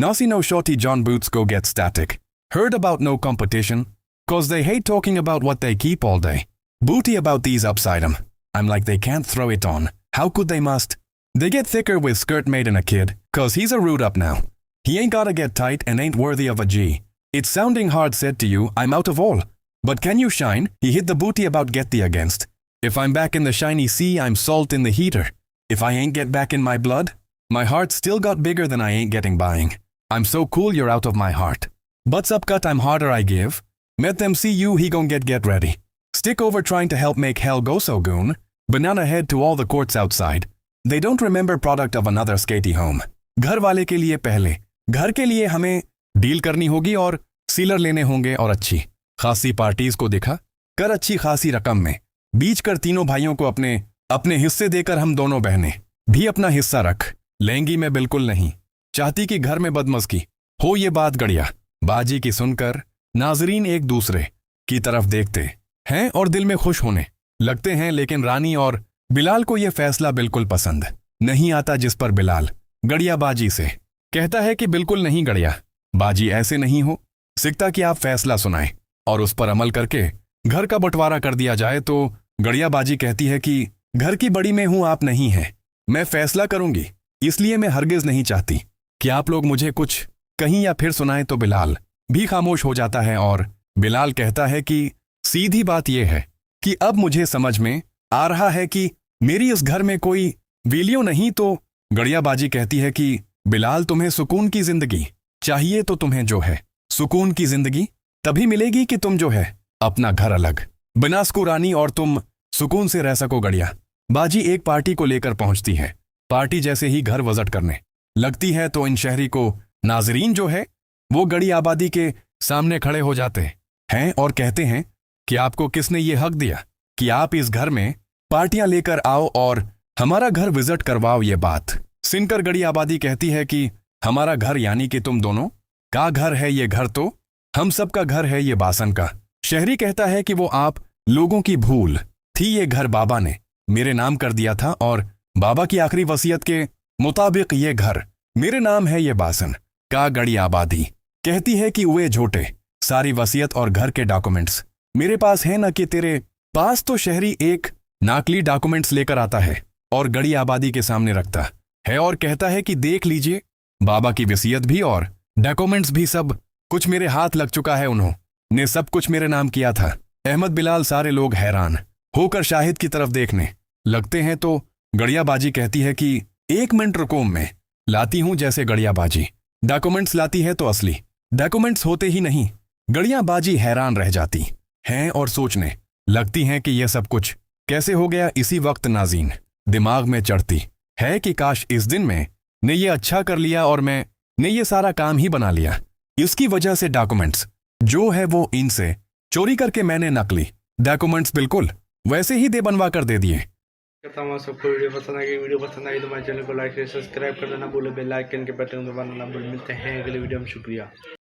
Nasi no shorty John Boots go get static. Heard about no competition? Cause they hate talking about what they keep all day. Booty about these upside 'em. I'm like they can't throw it on. How could they must? They get thicker with skirt made in a kid, cause he's a root up now. He ain't gotta get tight and ain't worthy of a G. It's sounding hard said to you, I'm out of all. But can you shine? He hit the booty about get the against. If I'm back in the shiny sea, I'm salt in the heater. If I ain't get back in my blood, my heart still got bigger than I ain't getting buying. I'm so cool you're out of my heart. Butts up cut I'm harder I give. Met them see you he gon' get ready. Stick over trying to help make hell go so goon. Banana head to all the courts outside. They don't remember product of another skatey home. घर वाले के लिए पहले, घर के लिए हमें deal करनी होगी और सीलर लेने होंगे और अच्छी खासी पार्टीज को दिखा कर अच्छी खासी रकम में बीच कर तीनों भाइयों को अपने अपने हिस्से देकर हम दोनों बहनें भी अपना हिस्सा रख लेंगी। मैं बिल्कुल नहीं चाहती कि घर में बदमज़गी हो। ये बात गड़िया बाजी की सुनकर नाजरीन एक दूसरे की तरफ देखते हैं और दिल में खुश होने लगते हैं। लेकिन रानी और बिलाल को यह फैसला बिल्कुल पसंद नहीं आता, जिस पर बिलाल गड़िया बाजी से कहता है कि बिल्कुल नहीं गड़िया बाजी, ऐसे नहीं हो सकता कि आप फैसला सुनाएं और उस पर अमल करके घर का बंटवारा कर दिया जाए। तो गड़िया बाजी कहती है कि घर की बड़ी मैं हूं, आप नहीं हैं। मैं फैसला करूंगी, इसलिए मैं हरगिज नहीं चाहती कि आप लोग मुझे कुछ कहीं या फिर सुनाएं। तो बिलाल भी खामोश हो जाता है और बिलाल कहता है कि सीधी बात यह है कि अब मुझे समझ में आ रहा है कि मेरी इस घर में कोई वैल्यू नहीं। तो गड़िया बाजी कहती है कि बिलाल तुम्हें सुकून की जिंदगी चाहिए तो तुम्हें जो है सुकून की जिंदगी तभी मिलेगी कि तुम जो है अपना घर अलग बना सको रानी और तुम सुकून से रह सको। गड़िया बाजी एक पार्टी को लेकर पहुंचती है। पार्टी जैसे ही घर विजिट करने लगती है तो इन शहरी को नाजरीन जो है वो गड़ी आबादी के सामने खड़े हो जाते हैं और कहते हैं कि आपको किसने ये हक दिया कि आप इस घर में पार्टियां लेकर आओ और हमारा घर विजिट करवाओ। ये बात सुनकर गड़ी आबादी कहती है कि हमारा घर यानी कि तुम दोनों का घर है ये घर, तो हम सब का घर है ये बासन का। शहरी कहता है कि वो आप लोगों की भूल थी, ये घर बाबा ने मेरे नाम कर दिया था और बाबा की आखिरी वसीयत के मुताबिक ये घर मेरे नाम है ये बासन का। गड़ी आबादी कहती है कि वे झूठे सारी वसीयत और घर के डॉक्यूमेंट्स मेरे पास है न कि तेरे पास। तो शहरी एक नकली डॉक्यूमेंट्स लेकर आता है और गड़ी आबादी के सामने रखता है और कहता है कि देख लीजिए बाबा की वसीयत भी और डॉक्यूमेंट्स भी सब कुछ मेरे हाथ लग चुका है। उन्होंने सब कुछ मेरे नाम किया था। अहमद बिलाल सारे लोग हैरान होकर शाहिद की तरफ देखने लगते हैं। तो गड़िया बाजी कहती है कि 1 मिनट रुको, मैं लाती हूं। जैसे गड़िया बाजी डॉक्यूमेंट्स लाती है तो असली डॉक्यूमेंट्स होते ही नहीं। गड़िया बाजी हैरान रह जाती हैं और सोचने लगती हैं कि यह सब कुछ कैसे हो गया। इसी वक्त नाज़ीन दिमाग में चढ़ती है कि काश इस दिन में ने ये अच्छा कर लिया और मैं ने ये सारा काम ही बना लिया। इसकी वजह से डॉक्यूमेंट्स जो है वो इनसे चोरी करके मैंने नकली डॉक्यूमेंट्स बिल्कुल वैसे ही बनवा कर दे दिए। करता हूँ सबको वीडियो पसंद आई तो हमारे चैनल को लाइक सब्सक्राइब कर देना भूलो, बेल आइकन के बटन दबाना ना भूलो। मिलते हैं अगले वीडियो में, शुक्रिया।